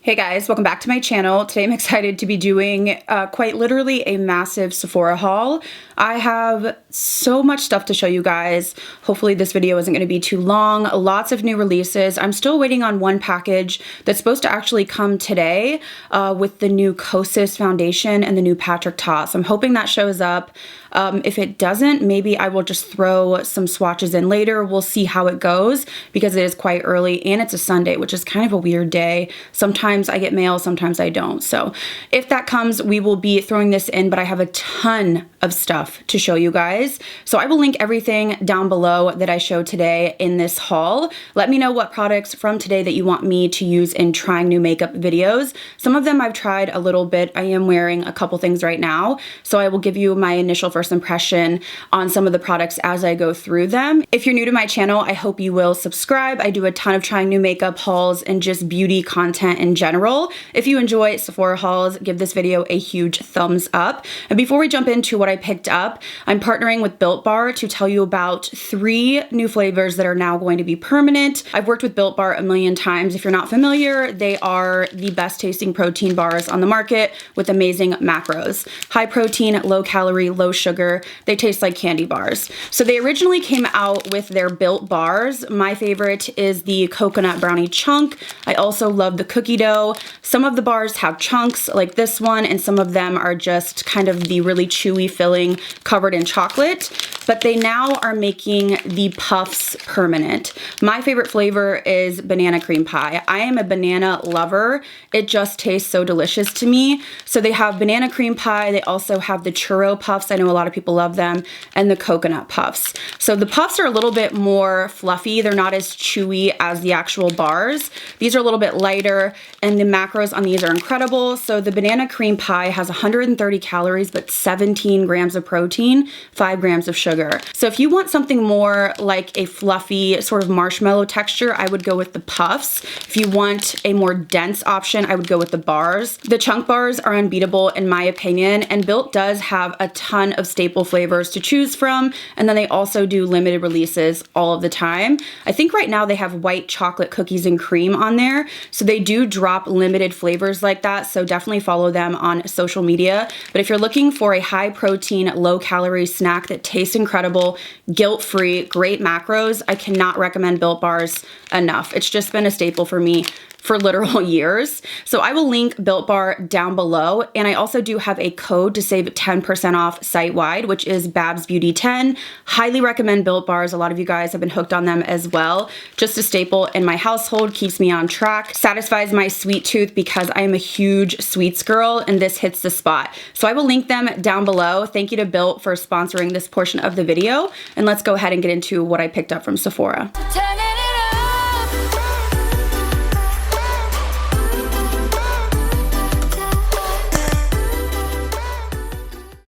Hey guys, welcome back to my channel. Today I'm excited to be doing quite literally a massive Sephora haul. I have so much stuff to show you guys. Hopefully this video isn't going to be too long. Lots of new releases. I'm still waiting on one package that's supposed to actually come today with the new Kosas foundation and the new Patrick Ta. So I'm hoping that shows up. If it doesn't, maybe I will just throw some swatches in later. We'll see how it goes because it is quite early and it's a Sunday, which is kind of a weird day. Sometimes I get mail, sometimes I don't. So if that comes, we will be throwing this in, but I have a ton of stuff to show you guys. So I will link everything down below that I showed today in this haul. Let me know what products from today that you want me to use in trying new makeup videos. Some of them I've tried a little bit. I am wearing a couple things right now. So I will give you my initial first impression on some of the products as I go through them. If you're new to my channel, I hope you will subscribe. I do a ton of trying new makeup hauls and just beauty content in general. If you enjoy Sephora hauls, give this video a huge thumbs up. And before we jump into what I picked up, I'm partnering with Built Bar to tell you about 3 new flavors that are now going to be permanent. I've worked with Built Bar a million times. If you're not familiar, they are the best tasting protein bars on the market with amazing macros. High protein, low calorie, low sugar. They taste like candy bars. So they originally came out with their Built Bars. My favorite is the coconut brownie chunk. I also love the cookie dough. Some of the bars have chunks like this one, and some of them are just kind of the really chewy filling covered in chocolate, but they now are making the puffs permanent. My favorite flavor is banana cream pie. I am a banana lover. It just tastes so delicious to me. So they have banana cream pie. They also have the churro puffs. I know a lot of people love them, and the coconut puffs. So the puffs are a little bit more fluffy. They're not as chewy as the actual bars. These are a little bit lighter, and the macros on these are incredible. So the banana cream pie has 130 calories, but 17 grams of protein, 5 grams of sugar. So if you want something more like a fluffy sort of marshmallow texture, I would go with the puffs. If you want a more dense option, I would go with the bars. The chunk bars are unbeatable in my opinion, and Built does have a ton of staple flavors to choose from, and then they also do limited releases all of the time. I think right now they have white chocolate cookies and cream on there, so they do drop limited flavors like that, so definitely follow them on social media. But if you're looking for a high protein, low calorie snack that tastes incredible, guilt-free, great macros, I cannot recommend Built Bars enough. It's just been a staple for me for literal years. So I will link Built Bar down below, and I also do have a code to save 10% off site-wide, which is BabsBeauty10. Highly recommend Built Bars. A lot of you guys have been hooked on them as well. Just a staple in my household, keeps me on track, satisfies my sweet tooth because I am a huge sweets girl, and this hits the spot. So I will link them down below. Thank you to Built for sponsoring this portion of the video, and let's go ahead and get into what I picked up from Sephora.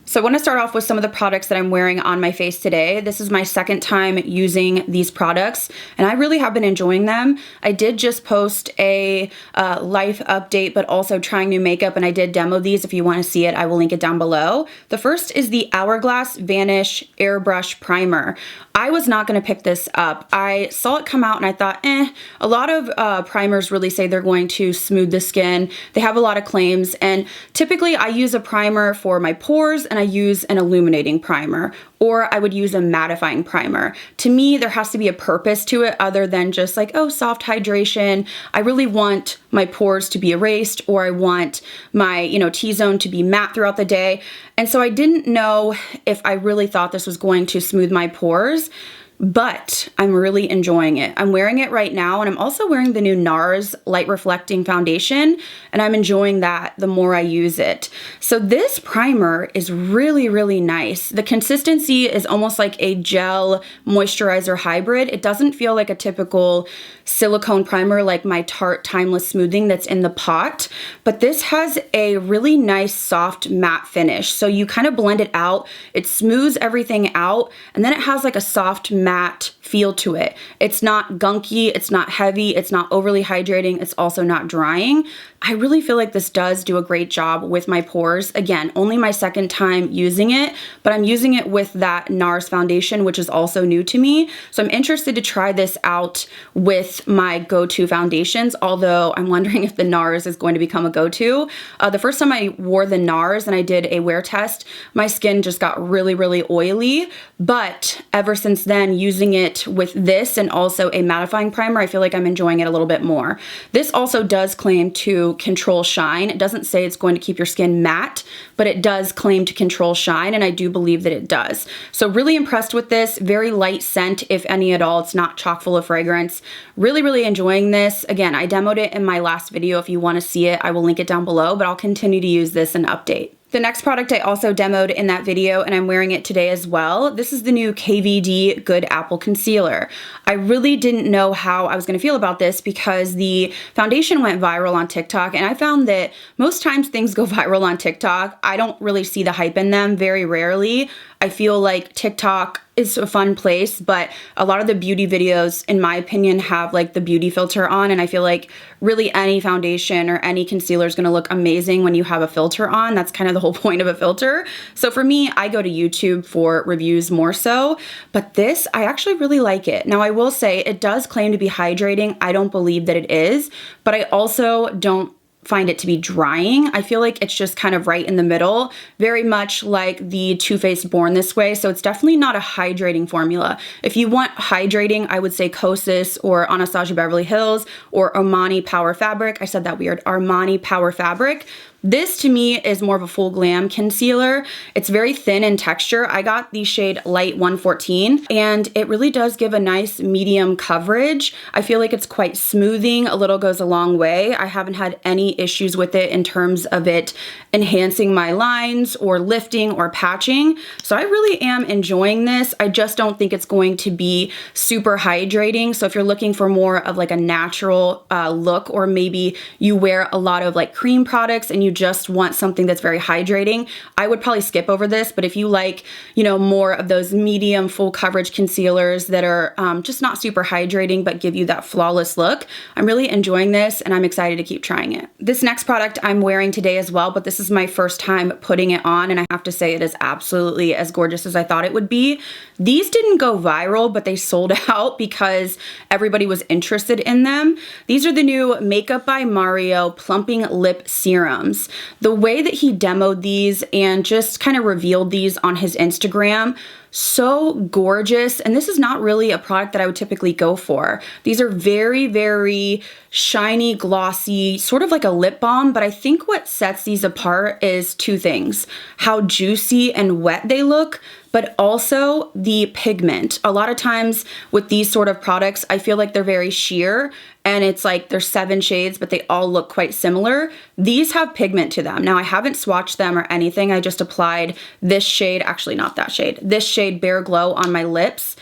So I want to start off with some of the products that I'm wearing on my face today. This is my second time using these products, and I really have been enjoying them. I did just post a life update, but also trying new makeup, and I did demo these. If you want to see it, I will link it down below. The first is the Hourglass Vanish Airbrush Primer. I was not going to pick this up. I saw it come out and I thought, a lot of primers really say they're going to smooth the skin. They have a lot of claims, and typically I use a primer for my pores and I use an illuminating primer, or I would use a mattifying primer. To me, there has to be a purpose to it other than just like, oh, soft hydration. I really want my pores to be erased, or I want my, T-zone to be matte throughout the day. And so I didn't know if I really thought this was going to smooth my pores, but I'm really enjoying it. I'm wearing it right now, and I'm also wearing the new NARS Light Reflecting Foundation, and I'm enjoying that the more I use it. So this primer is really, really nice. The consistency is almost like a gel moisturizer hybrid. It doesn't feel like a typical silicone primer like my Tarte Timeless Smoothing that's in the pot, but this has a really nice soft matte finish. So you kind of blend it out, it smooths everything out, and then it has like a soft matte matte feel to it. It's not gunky, it's not heavy, it's not overly hydrating, it's also not drying. I really feel like this does do a great job with my pores. Again, only my second time using it, but I'm using it with that NARS foundation, which is also new to me. So I'm interested to try this out with my go-to foundations, although I'm wondering if the NARS is going to become a go-to. The first time I wore the NARS and I did a wear test, my skin just got really, really oily. But ever since then, using it with this and also a mattifying primer, I feel like I'm enjoying it a little bit more. This also does claim to control shine. It doesn't say it's going to keep your skin matte, but it does claim to control shine, and I do believe that it does. So really impressed with this. Very light scent, if any at all. It's not chock full of fragrance. Really, really enjoying this. Again, I demoed it in my last video. If you want to see it, I will link it down below, but I'll continue to use this and update. The next product I also demoed in that video, and I'm wearing it today as well. This is the new KVD Good Apple Concealer. I really didn't know how I was going to feel about this because the foundation went viral on TikTok, and I found that most times things go viral on TikTok. I don't really see the hype in them, very rarely. I feel like TikTok is a fun place, but a lot of the beauty videos, in my opinion, have like the beauty filter on, and I feel like really any foundation or any concealer is going to look amazing when you have a filter on. That's kind of the whole point of a filter. So for me, I go to YouTube for reviews more so, but this, I actually really like it. Now I will say it does claim to be hydrating. I don't believe that it is, but I also don't find it to be drying. I feel like it's just kind of right in the middle, very much like the Too Faced Born This Way. So it's definitely not a hydrating formula. If you want hydrating, I would say Kosas or Anastasia Beverly Hills or Armani Power Fabric. I said that weird, Armani Power Fabric. This to me is more of a full glam concealer. It's very thin in texture. I got the shade Light 114 and it really does give a nice medium coverage. I feel like it's quite smoothing. A little goes a long way. I haven't had any issues with it in terms of it enhancing my lines or lifting or patching. So I really am enjoying this. I just don't think it's going to be super hydrating. So if you're looking for more of like a natural look, or maybe you wear a lot of like cream products and you just want something that's very hydrating, I would probably skip over this. But if you like, you know, more of those medium full coverage concealers that are just not super hydrating but give you that flawless look, I'm really enjoying this and I'm excited to keep trying it. This next product I'm wearing today as well, but this is my first time putting it on and I have to say it is absolutely as gorgeous as I thought it would be. These didn't go viral, but they sold out because everybody was interested in them. These are the new Makeup by Mario Plumping Lip Serums. The way that he demoed these and just kind of revealed these on his Instagram, so gorgeous. And this is not really a product that I would typically go for. These are very, very shiny, glossy, sort of like a lip balm, but I think what sets these apart is two things: how juicy and wet they look, but also the pigment. A lot of times with these sort of products, I feel like they're very sheer and it's like there's 7 shades, but they all look quite similar. These have pigment to them. Now I haven't swatched them or anything. I just applied this shade, actually not that shade, this shade Bare Glow on my lips.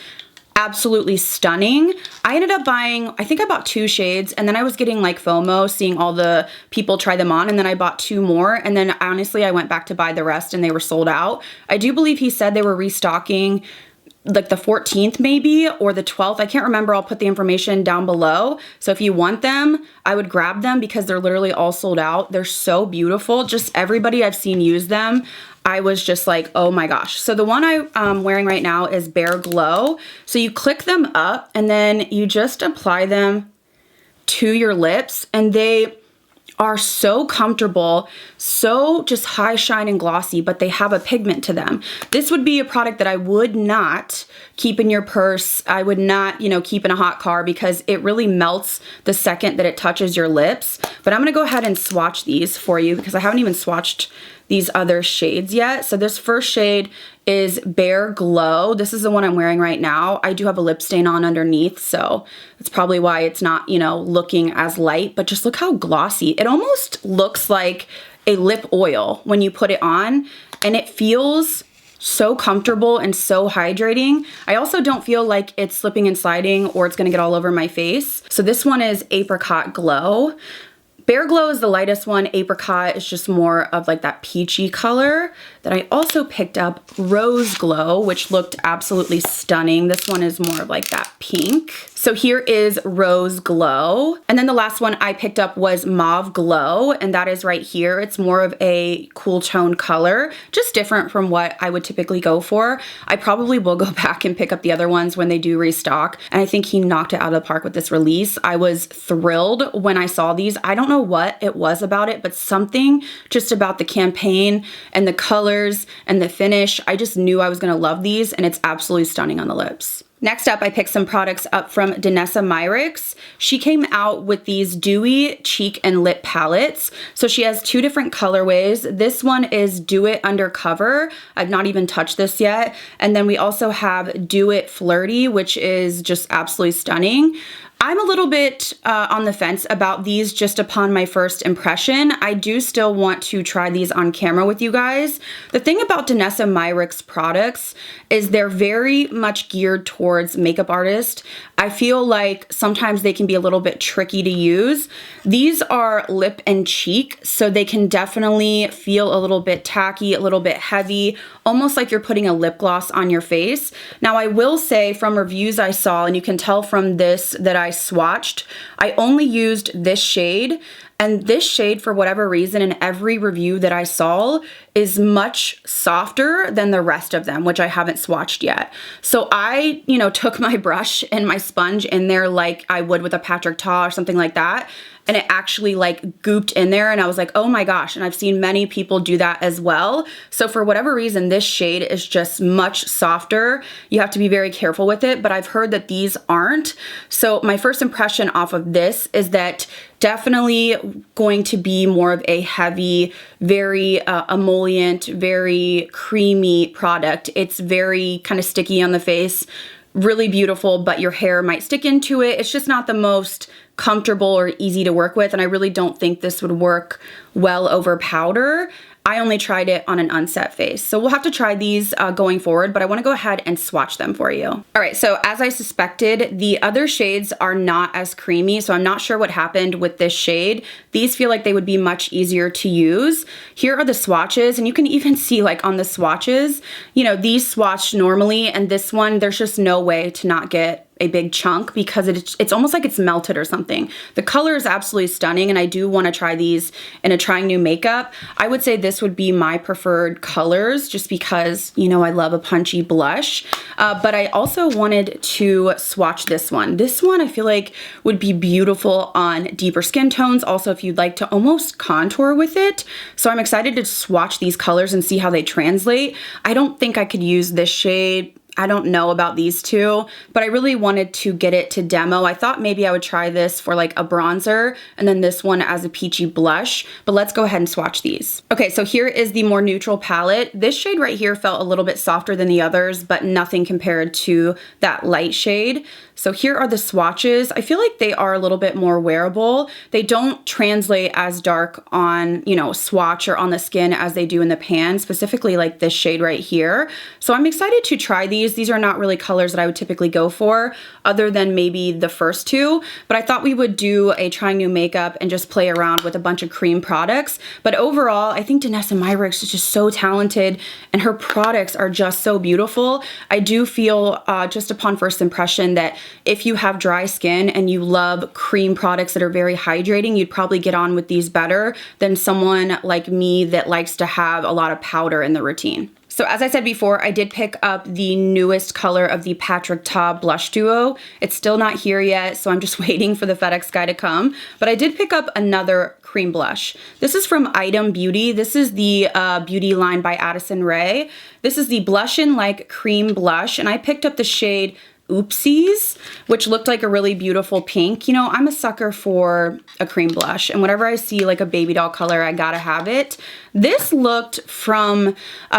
Absolutely stunning. I ended up buying, I think I bought 2 shades and then I was getting like FOMO seeing all the people try them on, and then I bought 2 more, and then honestly I went back to buy the rest and they were sold out. I do believe he said they were restocking like the 14th maybe or the 12th. I can't remember. I'll put the information down below. So if you want them, I would grab them because they're literally all sold out. They're so beautiful. Just everybody I've seen use them, I was just like, oh my gosh. So the one I'm wearing right now is Bare Glow. So you click them up and then you just apply them to your lips and they are so comfortable, so just high shine and glossy, but they have a pigment to them. This would be a product that I would not keep in your purse. I would not, you know, keep in a hot car because it really melts the second that it touches your lips. But I'm gonna go ahead and swatch these for you because I haven't even swatched these other shades yet. So this first shade is Bare Glow. This is the one I'm wearing right now. I do have a lip stain on underneath, so that's probably why it's not, you know, looking as light, but just look how glossy. It almost looks like a lip oil when you put it on, and it feels so comfortable and so hydrating. I also don't feel like it's slipping and sliding or it's gonna get all over my face. So this one is Apricot Glow. Bare Glow is the lightest one. Apricot is just more of like that peachy color. Then I also picked up Rose Glow, which looked absolutely stunning. This one is more of like that pink. So here is Rose Glow. And then the last one I picked up was Mauve Glow, and that is right here. It's more of a cool tone color, just different from what I would typically go for. I probably will go back and pick up the other ones when they do restock, and I think he knocked it out of the park with this release. I was thrilled when I saw these. I don't know what it was about it, but something just about the campaign and the colors and the finish, I just knew I was gonna love these, and it's absolutely stunning on the lips. Next up, I picked some products up from Danessa Myricks. She came out with these Dewy cheek and lip palettes. So she has two different colorways. This one is Do It Undercover. I've not even touched this yet. And then we also have Do It Flirty, which is just absolutely stunning. I'm a little bit on the fence about these just upon my first impression. I do still want to try these on camera with you guys. The thing about Danessa Myricks products is they're very much geared towards makeup artists. I feel like sometimes they can be a little bit tricky to use. These are lip and cheek, so they can definitely feel a little bit tacky, a little bit heavy, almost like you're putting a lip gloss on your face. Now, I will say from reviews I saw, and you can tell from this that I swatched, I only used this shade, and this shade, for whatever reason, in every review that I saw, is much softer than the rest of them, which I haven't swatched yet. So I, took my brush and my sponge in there like I would with a Patrick Ta or something like that, and it actually like gooped in there, and I was like, oh my gosh, and I've seen many people do that as well. So for whatever reason, this shade is just much softer. You have to be very careful with it, but I've heard that these aren't. So my first impression off of this is that definitely going to be more of a heavy, very emollient, very creamy product. It's very kind of sticky on the face, really beautiful, but your hair might stick into it. It's just not the most comfortable or easy to work with, and I really don't think this would work well over powder. I only tried it on an unset face. So we'll have to try these going forward, but I wanna go ahead and swatch them for you. All right, so as I suspected, the other shades are not as creamy, so I'm not sure what happened with this shade. These feel like they would be much easier to use. Here are the swatches, and you can even see like on the swatches, these swatched normally, and this one, there's just no way to not get a big chunk because it's almost like it's melted or something. The color is absolutely stunning, and I do want to try these in a trying new makeup. I would say this would be my preferred colors just because, I love a punchy blush. But I also wanted to swatch this one. This one I feel like would be beautiful on deeper skin tones. Also, if you'd like to almost contour with it. So I'm excited to swatch these colors and see how they translate. I don't think I could use this shade. I don't know about these two, but I really wanted to get it to demo. I thought maybe I would try this for like a bronzer and then this one as a peachy blush, but let's go ahead and swatch these. Okay, so here is the more neutral palette. This shade right here felt a little bit softer than the others, but nothing compared to that light shade. So here are the swatches. I feel like they are a little bit more wearable. They don't translate as dark on, swatch or on the skin as they do in the pan, specifically like this shade right here. So I'm excited to try these. These are not really colors that I would typically go for other than maybe the first two, but I thought we would do a trying new makeup and just play around with a bunch of cream products. But overall, I think Danessa Myricks is just so talented and her products are just so beautiful. I do feel just upon first impression that if you have dry skin and you love cream products that are very hydrating, you'd probably get on with these better than someone like me that likes to have a lot of powder in the routine. So as I said before, I did pick up the newest color of the Patrick Ta blush duo. It's still not here yet, so I'm just waiting for the FedEx guy to come. But I did pick up another cream blush. This is from Item Beauty. This is the beauty line by Addison Rae. This is the Blush in Like Cream Blush, and I picked up the shade Oopsies, which looked like a really beautiful pink. I'm a sucker for a cream blush, and whenever I see like a baby doll color, I gotta have it. This looked from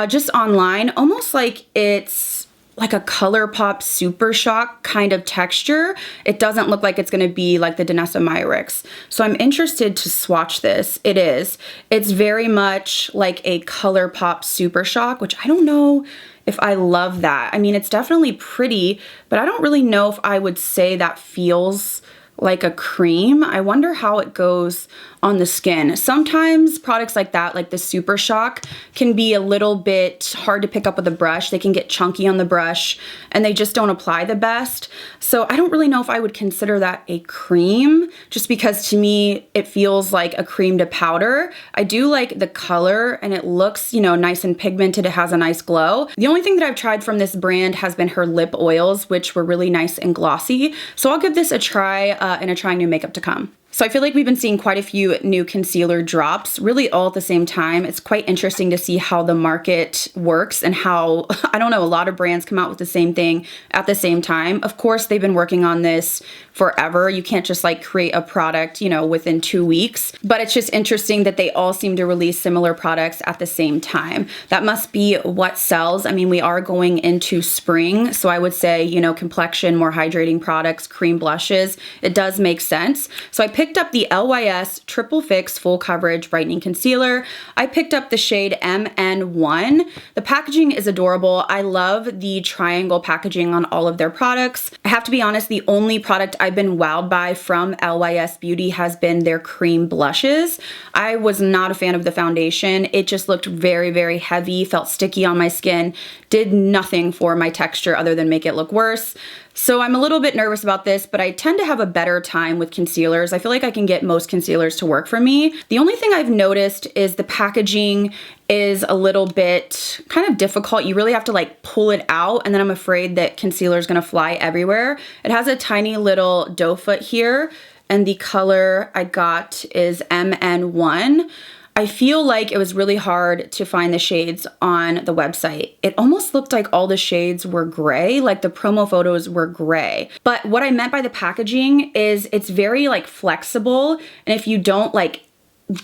just online, almost like it's like a ColourPop Super Shock kind of texture. It doesn't look like it's gonna be like the Danessa Myricks. So I'm interested to swatch this. It's very much like a ColourPop Super Shock, which I don't know if I love that. I mean, it's definitely pretty, but I don't really know if I would say that feels like a cream. I wonder how it goes on the skin. Sometimes products like that, like the Super Shock, can be a little bit hard to pick up with a brush. They can get chunky on the brush and they just don't apply the best. So I don't really know if I would consider that a cream, just because to me it feels like a cream to powder. I do like the color and it looks, you know, nice and pigmented. It has a nice glow. The only thing that I've tried from this brand has been her lip oils, which were really nice and glossy. So I'll give this a try in a trying new makeup to come. So I feel like we've been seeing quite a few new concealer drops, really all at the same time. It's quite interesting to see how the market works and how, I don't know, a lot of brands come out with the same thing at the same time. Of course, they've been working on this forever. You can't just like create a product, you know, within 2 weeks. But it's just interesting that they all seem to release similar products at the same time. That must be what sells. I mean, we are going into spring, so I would say, you know, complexion, more hydrating products, cream blushes, it does make sense. So I picked up the LYS Triple Fix Full Coverage Brightening Concealer. I picked up the shade MN1. The packaging is adorable. I love the triangle packaging on all of their products. I have to be honest, the only product I've been wowed by from LYS Beauty has been their cream blushes. I was not a fan of the foundation. It just looked very, very heavy, felt sticky on my skin, did nothing for my texture other than make it look worse. So I'm a little bit nervous about this, but I tend to have a better time with concealers. I feel like I can get most concealers to work for me. The only thing I've noticed is the packaging is a little bit kind of difficult. You really have to like pull it out, and then I'm afraid that concealer is gonna fly everywhere. It has a tiny little doe foot here, and the color I got is MN1. I feel like it was really hard to find the shades on the website. It almost looked like all the shades were gray, like the promo photos were gray. But what I meant by the packaging is it's very like flexible, and if you don't like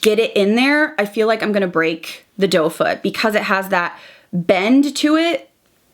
get it in there, I feel like I'm gonna break the doe foot because it has that bend to it.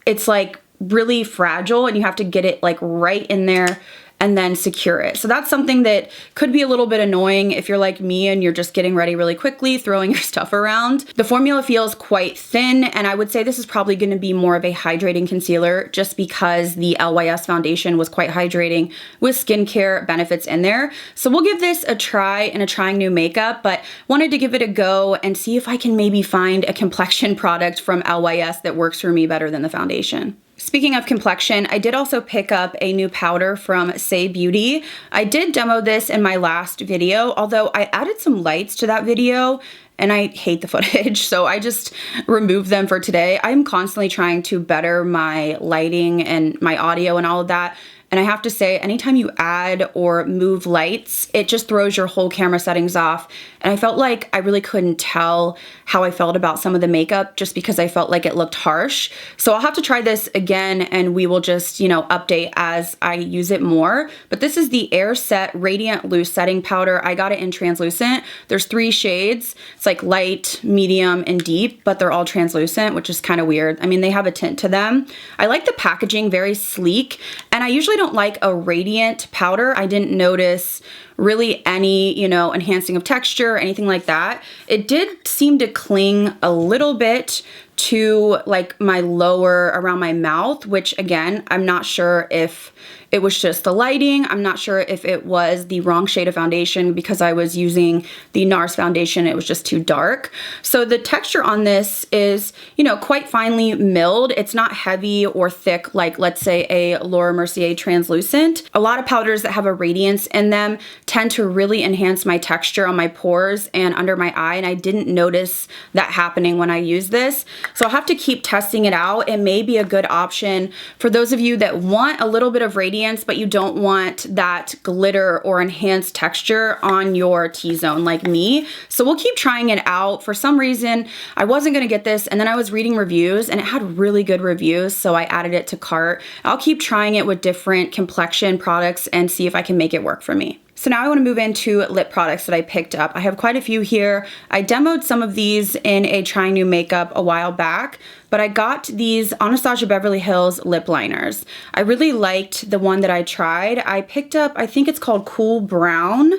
It's like really fragile and you have to get it like right in there and then secure it. So that's something that could be a little bit annoying if you're like me and you're just getting ready really quickly, throwing your stuff around. The formula feels quite thin, and I would say this is probably gonna be more of a hydrating concealer just because the LYS foundation was quite hydrating with skincare benefits in there. So we'll give this a try in a trying new makeup, but wanted to give it a go and see if I can maybe find a complexion product from LYS that works for me better than the foundation. Speaking of complexion, I did also pick up a new powder from Say Beauty. I did demo this in my last video, although I added some lights to that video and I hate the footage, so I just removed them for today. I'm constantly trying to better my lighting and my audio and all of that. And I have to say, anytime you add or move lights, it just throws your whole camera settings off. And I felt like I really couldn't tell how I felt about some of the makeup just because I felt like it looked harsh. So I'll have to try this again and we will just, you know, update as I use it more. But this is the Air Set Radiant Loose Setting Powder. I got it in translucent. There's 3 shades. It's like light, medium, and deep, but they're all translucent, which is kind of weird. I mean, they have a tint to them. I like the packaging, very sleek. And I usually don't like a radiant powder. I didn't notice really any, you know, enhancing of texture or anything like that. It did seem to cling a little bit to like my lower around my mouth, which again, I'm not sure if it was just the lighting. I'm not sure if it was the wrong shade of foundation because I was using the NARS foundation. It was just too dark. So the texture on this is, you know, quite finely milled. It's not heavy or thick like, let's say, a Laura Mercier translucent. A lot of powders that have a radiance in them tend to really enhance my texture on my pores and under my eye, and I didn't notice that happening when I use this. So I'll have to keep testing it out. It may be a good option for those of you that want a little bit of radiance but you don't want that glitter or enhanced texture on your T-zone like me. So we'll keep trying it out. For some reason, I wasn't gonna get this, and then I was reading reviews and it had really good reviews, so I added it to cart. I'll keep trying it with different complexion products and see if I can make it work for me. So now I want to move into lip products that I picked up. I have quite a few here. I demoed some of these in a trying new makeup a while back, but I got these Anastasia Beverly Hills lip liners. I really liked the one that I tried. I picked up, I think it's called Cool Brown,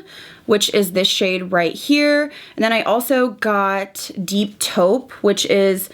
which is this shade right here. And then I also got Deep Taupe, which is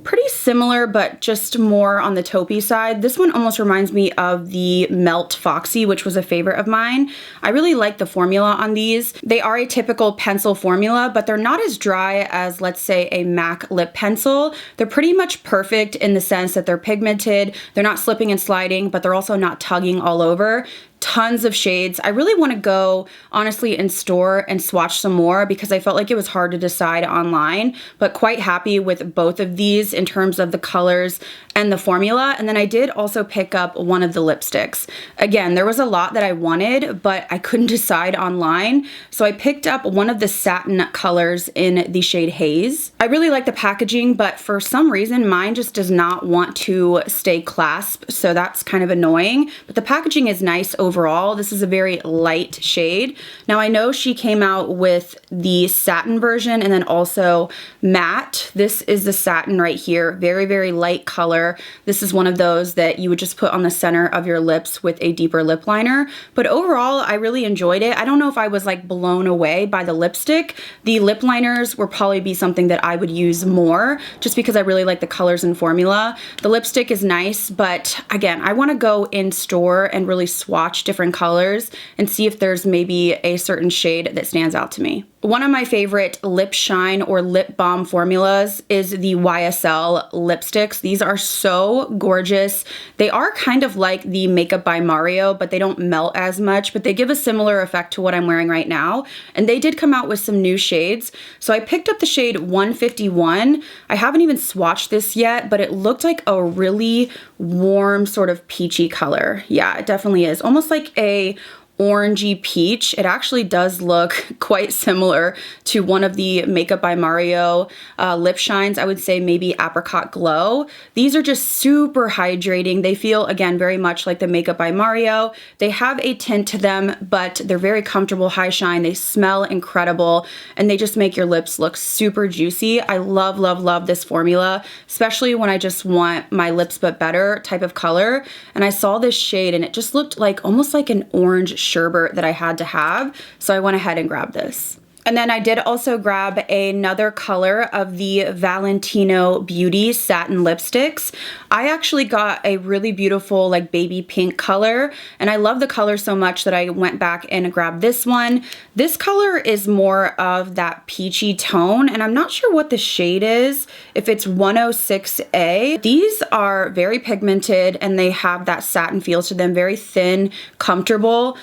pretty similar, but just more on the taupey side. This one almost reminds me of the Melt Foxy, which was a favorite of mine. I really like the formula on these. They are a typical pencil formula, but they're not as dry as, let's say, a MAC lip pencil. They're pretty much perfect in the sense that they're pigmented, they're not slipping and sliding, but they're also not tugging all over. Tons of shades. I really want to go, honestly, in store and swatch some more because I felt like it was hard to decide online, but quite happy with both of these in terms of the colors and the formula. And then I did also pick up one of the lipsticks. Again, there was a lot that I wanted, but I couldn't decide online. So I picked up one of the satin colors in the shade Haze. I really like the packaging, but for some reason, mine just does not want to stay clasped. So that's kind of annoying, but the packaging is nice overall. This is a very light shade. Now I know she came out with the satin version and then also matte. This is the satin right here. Very, very light color. This is one of those that you would just put on the center of your lips with a deeper lip liner. But overall, I really enjoyed it. I don't know if I was like blown away by the lipstick. The lip liners would probably be something that I would use more just because I really like the colors and formula. The lipstick is nice, but again, I want to go in store and really swatch different colors and see if there's maybe a certain shade that stands out to me. One of my favorite lip shine or lip balm formulas is the YSL lipsticks. These are so gorgeous. They are kind of like the Makeup by Mario, but they don't melt as much, but they give a similar effect to what I'm wearing right now. And they did come out with some new shades. So I picked up the shade 151. I haven't even swatched this yet, but it looked like a really warm sort of peachy color. Yeah, it definitely is. Almost like a orangey peach. It actually does look quite similar to one of the Makeup by Mario lip shines. I would say maybe Apricot Glow. These are just super hydrating. They feel, again, very much like the Makeup by Mario. They have a tint to them, but they're very comfortable high shine. They smell incredible, and they just make your lips look super juicy. I love, love, love this formula, especially when I just want my lips but better type of color. And I saw this shade, and it just looked like almost like an orange sherbet that I had to have, so I went ahead and grabbed this. And then I did also grab another color of the Valentino Beauty satin lipsticks. I actually got a really beautiful like baby pink color, and I love the color so much that I went back and grabbed this one. This color is more of that peachy tone, and I'm not sure what the shade is, if it's 106A. These are very pigmented and they have that satin feel to them, very thin, comfortable.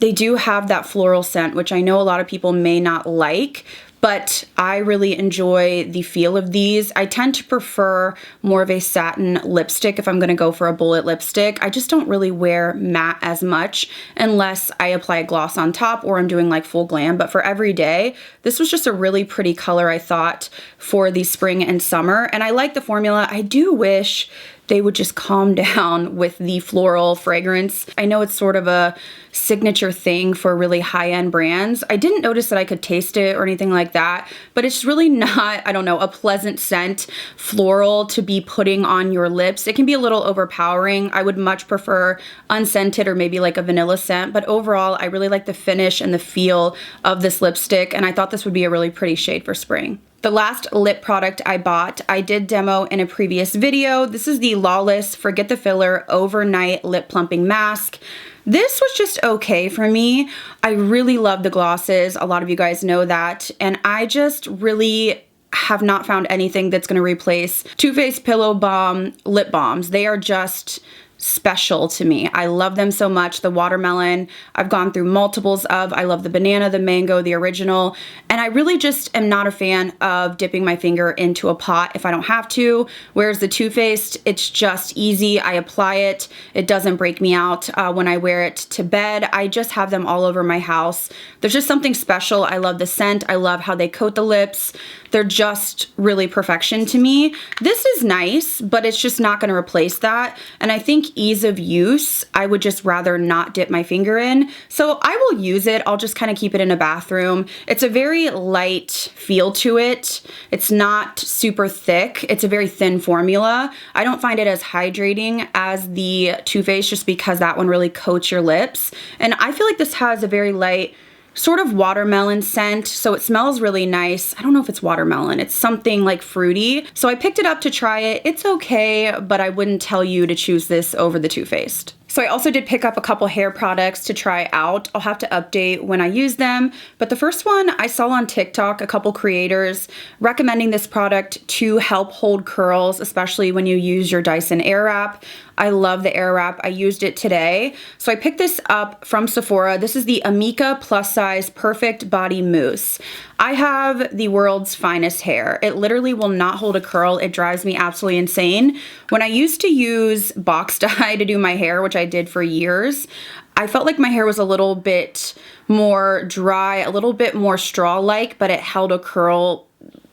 They do have that floral scent, which I know a lot of people may not like, but I really enjoy the feel of these. I tend to prefer more of a satin lipstick if I'm gonna go for a bullet lipstick. I just don't really wear matte as much unless I apply a gloss on top or I'm doing like full glam, but for every day, this was just a really pretty color, I thought, for the spring and summer, and I like the formula. I do wish they would just calm down with the floral fragrance. I know it's sort of a signature thing for really high-end brands. I didn't notice that I could taste it or anything like that, but it's really not, I don't know, a pleasant scent floral to be putting on your lips. It can be a little overpowering. I would much prefer unscented or maybe like a vanilla scent, but overall, I really like the finish and the feel of this lipstick, and I thought this would be a really pretty shade for spring. The last lip product I bought, I did demo in a previous video. This is the Lawless Forget the Filler Overnight Lip Plumping Mask. This was just okay for me. I really love the glosses. A lot of you guys know that. And I just really have not found anything that's gonna replace Too Faced Pillow Balm lip balms. They are just special to me. I love them so much. The watermelon, I've gone through multiples of. I love the banana, the mango, the original, and I really just am not a fan of dipping my finger into a pot if I don't have to, whereas the Too Faced, it's just easy. I apply it. It doesn't break me out when I wear it to bed. I just have them all over my house. There's just something special. I love the scent. I love how they coat the lips. They're just really perfection to me. This is nice, but it's just not going to replace that. And I think ease of use, I would just rather not dip my finger in. So I will use it. I'll just kind of keep it in a bathroom. It's a very light feel to it. It's not super thick. It's a very thin formula. I don't find it as hydrating as the Too Faced just because that one really coats your lips. And I feel like this has a very light sort of watermelon scent, so it smells really nice. I don't know if it's watermelon, it's something like fruity. So I picked it up to try it. It's okay, but I wouldn't tell you to choose this over the Too Faced. So I also did pick up a couple hair products to try out. I'll have to update when I use them. But the first one I saw on TikTok, a couple creators recommending this product to help hold curls, especially when you use your Dyson Airwrap. I love the Airwrap. I used it today. So I picked this up from Sephora. This is the Amika Plus Size Perfect Body Mousse. I have the world's finest hair. It literally will not hold a curl. It drives me absolutely insane. When I used to use box dye to do my hair, which I did for years, I felt like my hair was a little bit more dry, a little bit more straw-like, but it held a curl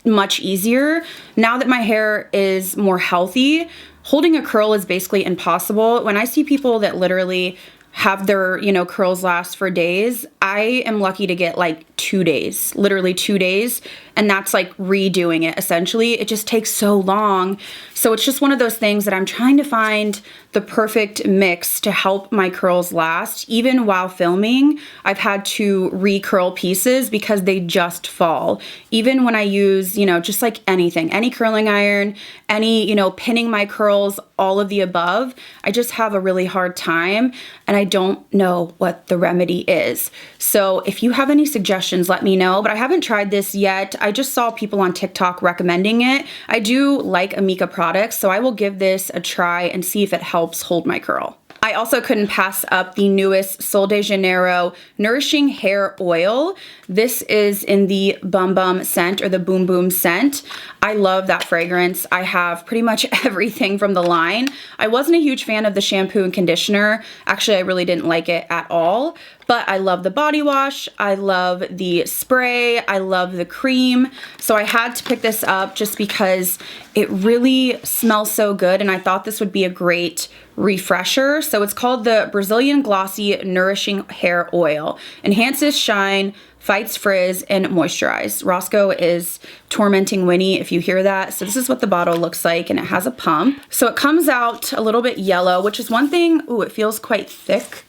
much easier. Now that my hair is more healthy, holding a curl is basically impossible. When I see people that literally have their, you know, curls last for days, I am lucky to get like 2 days, literally 2 days. And that's like redoing it essentially. It just takes so long. So it's just one of those things that I'm trying to find the perfect mix to help my curls last. Even while filming, I've had to re-curl pieces because they just fall. Even when I use, you know, just like anything, any curling iron, any, you know, pinning my curls, all of the above, I just have a really hard time and I don't know what the remedy is. So if you have any suggestions, let me know, but I haven't tried this yet. I just saw people on TikTok recommending it. I do like Amika products, so I will give this a try and see if it helps hold my curl. I also couldn't pass up the newest Sol de Janeiro Nourishing Hair Oil. This is in the Bum Bum scent, or the Boom Boom scent. I love that fragrance. I have pretty much everything from the line. I wasn't a huge fan of the shampoo and conditioner. Actually, I really didn't like it at all. But I love the body wash, I love the spray, I love the cream. So I had to pick this up just because it really smells so good and I thought this would be a great refresher. So it's called the Brazilian Glossy Nourishing Hair Oil. Enhances shine, fights frizz, and moisturize. Roscoe is tormenting Winnie if you hear that. So this is what the bottle looks like and it has a pump. So it comes out a little bit yellow, which is one thing. Ooh, it feels quite thick.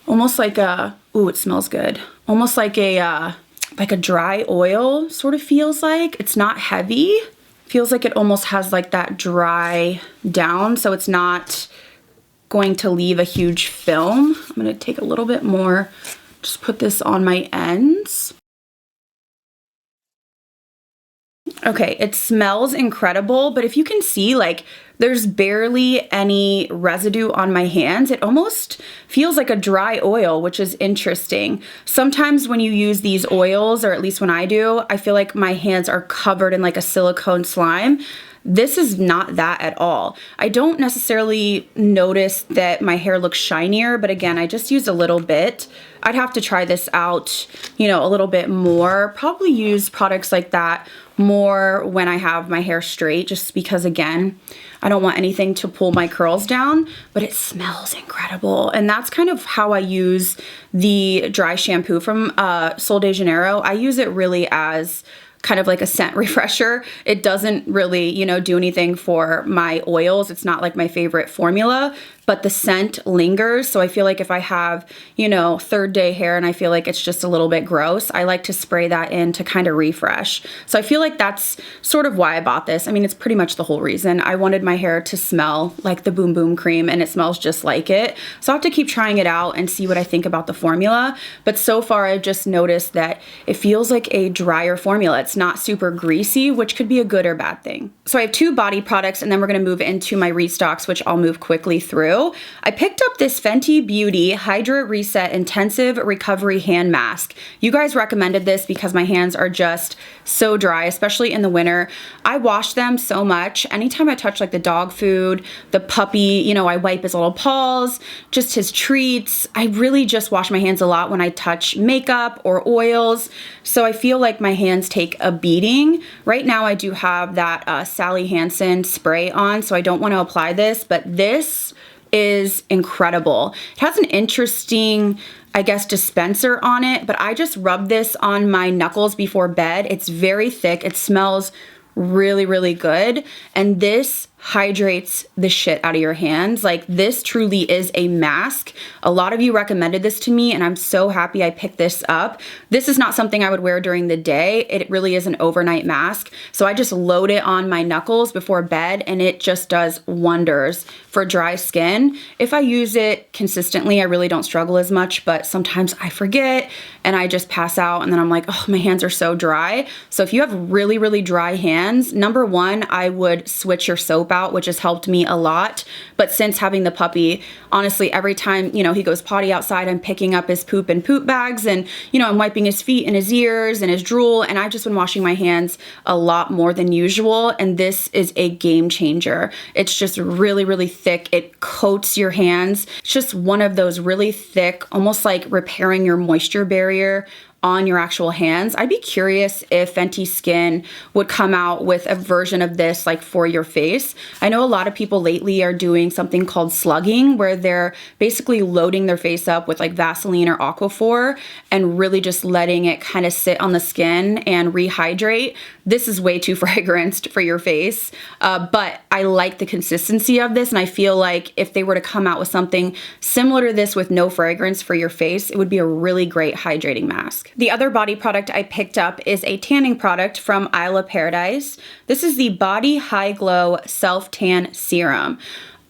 Almost like a, ooh, it smells good. Almost like a dry oil sort of feels like. It's not heavy. Feels like it almost has like that dry down, so it's not going to leave a huge film. I'm gonna take a little bit more, just put this on my ends. Okay, it smells incredible, but if you can see, like, there's barely any residue on my hands. It almost feels like a dry oil, which is interesting. Sometimes when you use these oils, or at least when I do, I feel like my hands are covered in like a silicone slime. This is not that at all. I don't necessarily notice that my hair looks shinier, but again, I just used a little bit. I'd have to try this out, you know, a little bit more. Probably use products like that more when I have my hair straight, just because again, I don't want anything to pull my curls down, but it smells incredible. And that's kind of how I use the dry shampoo from Sol de Janeiro. I use it really as kind of like a scent refresher. It doesn't really, you know, do anything for my oils. It's not like my favorite formula, but the scent lingers. So I feel like if I have, you know, third day hair and I feel like it's just a little bit gross, I like to spray that in to kind of refresh. So I feel like that's sort of why I bought this. I mean, it's pretty much the whole reason. I wanted my hair to smell like the Boom Boom cream and it smells just like it. So I'll have to keep trying it out and see what I think about the formula. But so far I've just noticed that it feels like a drier formula. It's not super greasy, which could be a good or bad thing. So I have two body products and then we're gonna move into my restocks, which I'll move quickly through. I picked up this Fenty Beauty Hydra Reset Intensive Recovery Hand Mask. You guys recommended this because my hands are just so dry, especially in the winter. I wash them so much. Anytime I touch like the dog food, the puppy, you know, I wipe his little paws, just his treats. I really just wash my hands a lot when I touch makeup or oils. So I feel like my hands take a beating. Right now I do have that Sally Hansen spray on, so I don't want to apply this, but this is incredible. It has an interesting, I guess, dispenser on it, but I just rub this on my knuckles before bed. It's very thick. It smells really, really good. And this hydrates the shit out of your hands. Like, this truly is a mask. A lot of you recommended this to me, and I'm so happy I picked this up. This is not something I would wear during the day. It really is an overnight mask. So I just load it on my knuckles before bed, and it just does wonders for dry skin. If I use it consistently, I really don't struggle as much, but sometimes I forget and I just pass out, and then I'm like, oh, my hands are so dry. So if you have really, really dry hands, number one, I would switch your soap out, which has helped me a lot. But since having the puppy, honestly, every time, you know, he goes potty outside, I'm picking up his poop and poop bags, and, you know, I'm wiping his feet and his ears and his drool, and I've just been washing my hands a lot more than usual, and this is a game changer. It's just really, really thick. It coats your hands. It's just one of those really thick, almost like repairing your moisture barrier on your actual hands. I'd be curious if Fenty Skin would come out with a version of this like for your face. I know a lot of people lately are doing something called slugging, where they're basically loading their face up with like Vaseline or Aquaphor and really just letting it kind of sit on the skin and rehydrate. This is way too fragranced for your face, but I like the consistency of this, and I feel like if they were to come out with something similar to this with no fragrance for your face, it would be a really great hydrating mask. The other body product I picked up is a tanning product from Isle of Paradise. This is the Body High Glow Self Tan Serum.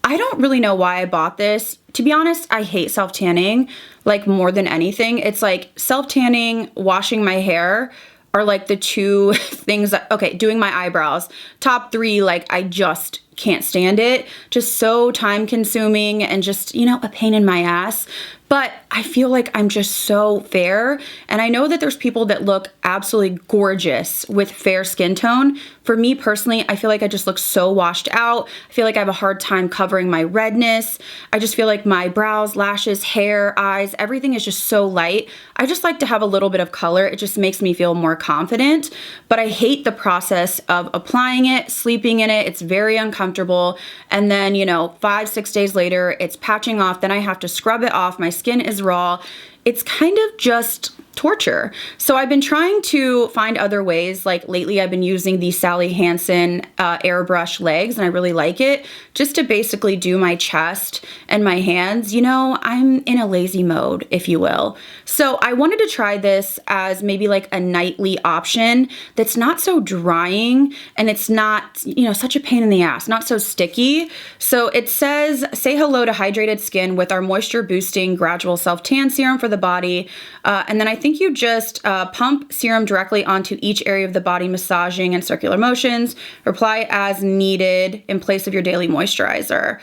I don't really know why I bought this. To be honest, I hate self tanning like more than anything. It's like self tanning, washing my hair are like the two things that, okay, doing my eyebrows, top three, like I just can't stand it. Just so time consuming and just, you know, a pain in my ass. But I feel like I'm just so fair. And I know that there's people that look absolutely gorgeous with fair skin tone. For me personally, I feel like I just look so washed out. I feel like I have a hard time covering my redness. I just feel like my brows, lashes, hair, eyes, everything is just so light. I just like to have a little bit of color. It just makes me feel more confident. But I hate the process of applying it, sleeping in it. It's very uncomfortable. And then, you know, 5-6 days later, it's patching off. Then I have to scrub it off. My skin is raw. It's kind of just torture. So I've been trying to find other ways. Like lately I've been using the Sally Hansen airbrush legs, and I really like it, just to basically do my chest and my hands. You know, I'm in a lazy mode, if you will. So I wanted to try this as maybe like a nightly option that's not so drying, and it's not, you know, such a pain in the ass, not so sticky. So it says, say hello to hydrated skin with our moisture boosting gradual self tan serum for the body. And then I think you just pump serum directly onto each area of the body, massaging in circular motions. Apply as needed in place of your daily moisturizer.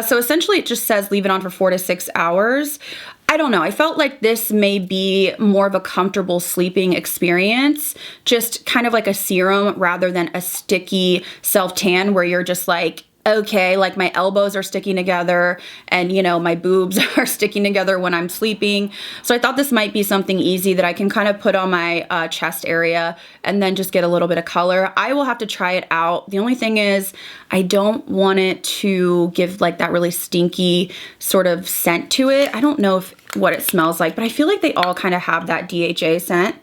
So essentially it just says leave it on for 4 to 6 hours. I don't know. I felt like this may be more of a comfortable sleeping experience, just kind of like a serum rather than a sticky self-tan where you're just like, okay, like my elbows are sticking together and, you know, my boobs are sticking together when I'm sleeping. So I thought this might be something easy that I can kind of put on my chest area and then just get a little bit of color. I will have to try it out. The only thing is I don't want it to give like that really stinky sort of scent to it. I don't know what it smells like, but I feel like they all kind of have that DHA scent.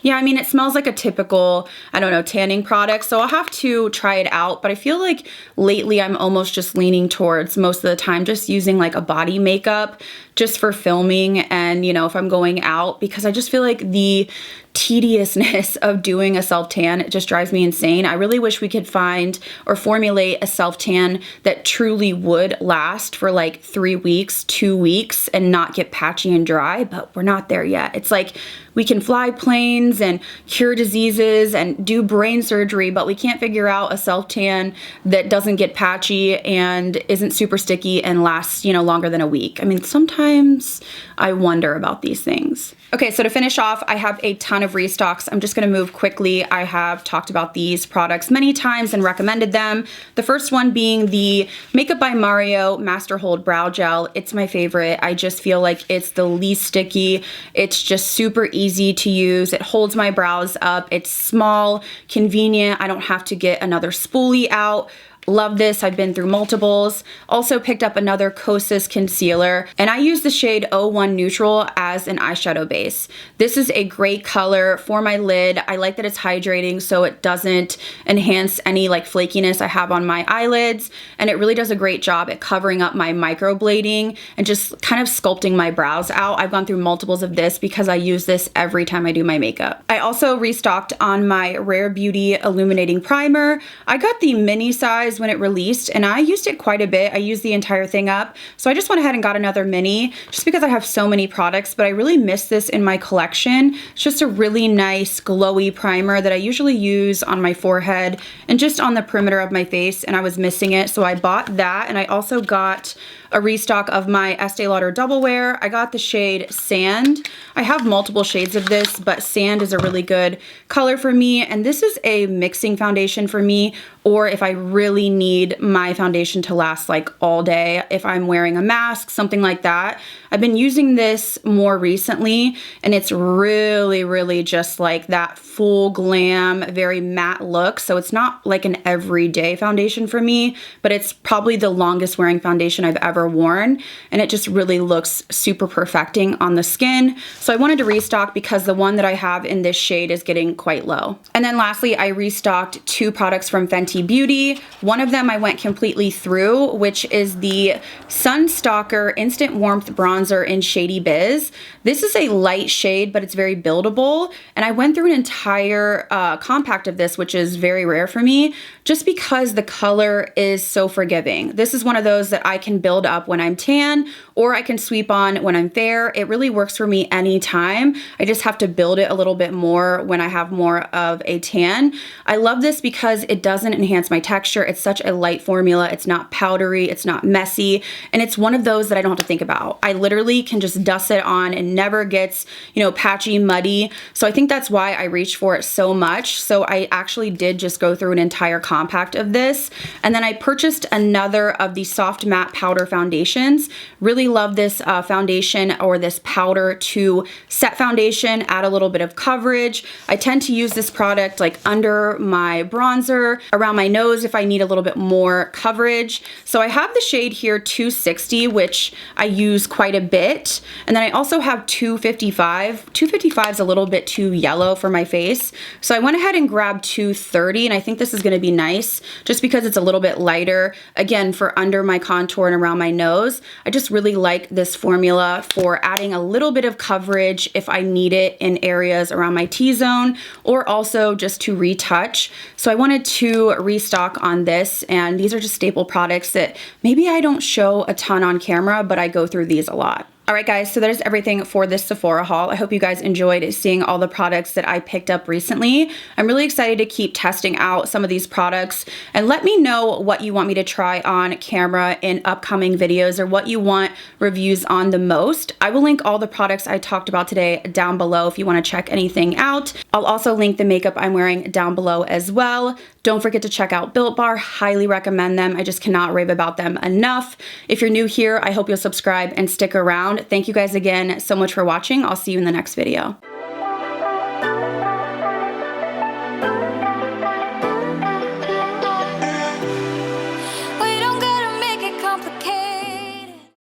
Yeah, I mean, it smells like a typical, I don't know, tanning product, so I'll have to try it out. But I feel like lately I'm almost just leaning towards, most of the time, just using like a body makeup just for filming and, you know, if I'm going out, because I just feel like the tediousness of doing a self-tan, it just drives me insane. I really wish we could find or formulate a self-tan that truly would last for like 3 weeks, 2 weeks, and not get patchy and dry, but we're not there yet. It's like we can fly planes and cure diseases and do brain surgery, but we can't figure out a self-tan that doesn't get patchy and isn't super sticky and lasts, you know, longer than a week. I mean, sometimes I wonder about these things. Okay, so to finish off, I have a ton of restocks. I'm just gonna move quickly. I have talked about these products many times and recommended them. The first one being the Makeup by Mario Master Hold Brow Gel. It's my favorite. I just feel like it's the least sticky. It's just super easy to use. It holds my brows up. It's small, convenient. I don't have to get another spoolie out. Love this. I've been through multiples. Also picked up another Kosas concealer, and I use the shade 01 Neutral as an eyeshadow base. This is a great color for my lid. I like that it's hydrating so it doesn't enhance any like flakiness I have on my eyelids, and it really does a great job at covering up my microblading and just kind of sculpting my brows out. I've gone through multiples of this because I use this every time I do my makeup. I also restocked on my Rare Beauty Illuminating Primer. I got the mini size when it released, and I used it quite a bit. I used the entire thing up, so I just went ahead and got another mini just because I have so many products, but I really miss this in my collection. It's just a really nice glowy primer that I usually use on my forehead and just on the perimeter of my face, and I was missing it, so I bought that. And I also got a restock of my Estee Lauder Double Wear. I got the shade Sand. I have multiple shades of this, but Sand is a really good color for me, and this is a mixing foundation for me, or if I really need my foundation to last like all day, if I'm wearing a mask, something like that. I've been using this more recently, and it's really just like that full glam, very matte look. So it's not like an everyday foundation for me, but it's probably the longest wearing foundation I've ever worn, and it just really looks super perfecting on the skin. So I wanted to restock because the one that I have in this shade is getting quite low. And then lastly, I restocked two products from Fenty Beauty. One of them I went completely through, which is the Sun Stalker Instant Warmth Bronzer in Shady Biz. This is a light shade, but it's very buildable, and I went through an entire compact of this, which is very rare for me, just because the color is so forgiving. This is one of those that I can build up when I'm tan, or I can sweep on when I'm fair. It really works for me anytime. I just have to build it a little bit more when I have more of a tan. I love this because it doesn't enhance my texture. It's such a light formula. It's not powdery, it's not messy, and it's one of those that I don't have to think about. I literally can just dust it on and never gets, you know, patchy, muddy. So I think that's why I reached for it so much. So I actually did just go through an entire compact of this, and then I purchased another of the soft matte powder foundations. Really love this foundation, or this powder, to set foundation, add a little bit of coverage. I tend to use this product like under my bronzer, around my nose if I need a little bit more coverage. So I have the shade here 260, which I use quite a bit, and then I also have 255. 255 is a little bit too yellow for my face, so I went ahead and grabbed 230, and I think this is going to be nice just because it's a little bit lighter, again, for under my contour and around my nose. I just really like this formula for adding a little bit of coverage if I need it in areas around my T-zone, or also just to retouch. So I wanted to restock on this, and these are just staple products that maybe I don't show a ton on camera, but I go through these a lot. Alright guys, so that is everything for this Sephora haul. I hope you guys enjoyed seeing all the products that I picked up recently. I'm really excited to keep testing out some of these products, and let me know what you want me to try on camera in upcoming videos, or what you want reviews on the most. I will link all the products I talked about today down below if you want to check anything out. I'll also link the makeup I'm wearing down below as well. Don't forget to check out Built Bar. Highly recommend them. I just cannot rave about them enough. If you're new here, I hope you'll subscribe and stick around. Thank you guys again so much for watching. I'll see you in the next video.